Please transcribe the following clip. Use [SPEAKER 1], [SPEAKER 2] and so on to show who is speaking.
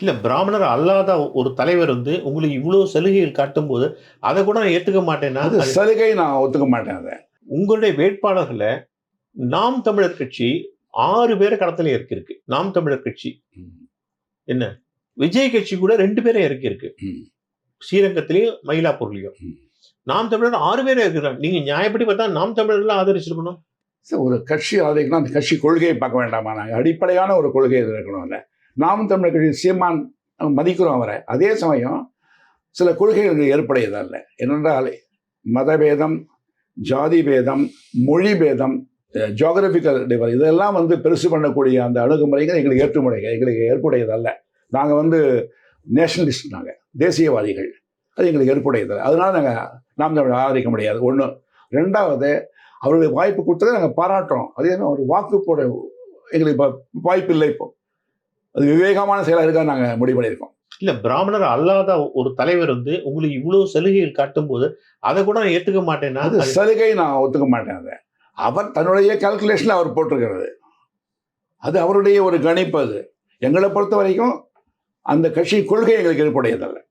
[SPEAKER 1] இல்ல பிராமணர் அல்லாத ஒரு தலைவர் உங்களுக்கு இவ்வளவு சலுகைகள் காட்டும்போது, அத கூட நான் ஏத்துக்க மாட்டேன்னா,
[SPEAKER 2] அது
[SPEAKER 1] அது
[SPEAKER 2] சலுகை நான் ஒத்துக்க மாட்டேன் அத.
[SPEAKER 1] உங்களுடைய வேட்பாளர்கள நாம் தமிழர் கட்சி 6 பேர களத்துல இறக்கியிருக்கு. நாம் தமிழர் கட்சி.
[SPEAKER 2] ம்.
[SPEAKER 1] என்ன? விஜய் கட்சி கூட 2 பேர இறக்கியிருக்கு.
[SPEAKER 2] ம்.
[SPEAKER 1] ஸ்ரீரங்கத்திலயும், மயிலாப்பூர்லயும்.
[SPEAKER 2] ம்.
[SPEAKER 1] நாம் தமிழர் 6 பேர இருக்கிறாங்க. நீங்க நியாயப்படி பார்த்தா நாம் தமிழர்லாம் ஆதரிச்சிருக்கணும்.
[SPEAKER 2] ஒரு கட்சி ஆதரிக்கணும், அந்த கட்சி கொள்கையை பார்க்க வேண்டாமா? நாங்கள் அடிப்படையான ஒரு கொள்கை இது இருக்கணும்ல. நாம் தமிழர் கட்சி சீமான் மதிக்கிறோம் அவரை. அதே சமயம் சில கொள்கைகள் ஏற்புடையதல்ல. என்னென்றால் மதபேதம், ஜாதி பேதம், மொழி பேதம், ஜியோகிராபிக்கல் டிஃபர் இதெல்லாம் பெருசு பண்ணக்கூடிய அந்த அணுகுமுறைகள் எங்களுக்கு எங்களுக்கு ஏற்புடையதல்ல. நாங்கள் நேஷனலிஸ்ட், நாங்கள் தேசியவாதிகள். அது எங்களுக்கு ஏற்புடையதல்ல. அதனால நாங்கள் நாம் தமிழர் ஆதரிக்க முடியாது. ஒன்று. ரெண்டாவது, அவர்களுக்கு வாய்ப்பு கொடுத்ததை நாங்கள் பாராட்டுறோம். அதே ஒரு வாக்கு போட எங்களுக்கு இப்போ வாய்ப்பு இல்லை. இப்போ அது விவேகமான செயலாக இருக்கா நாங்கள் முடிவு பண்ணியிருக்கோம்.
[SPEAKER 1] இல்ல பிராமணர் அல்லாத ஒரு தலைவர் உங்களுக்கு இவ்வளவு சலுகைகள் காட்டும்போது, அத கூட நான் ஏத்துக்க மாட்டேன்னா,
[SPEAKER 2] அது சலுகை நான் ஒத்துக்க மாட்டேன் அத. அவர் தன்னுடைய கால்குலேஷன்ல அவர் போட்டிருக்கிறது. அது அவருடைய ஒரு கணிப்பு அது. எங்களை பொறுத்த வரைக்கும் அந்த கட்சி கொள்கை எங்களுக்கு ஏற்புடையதல்ல.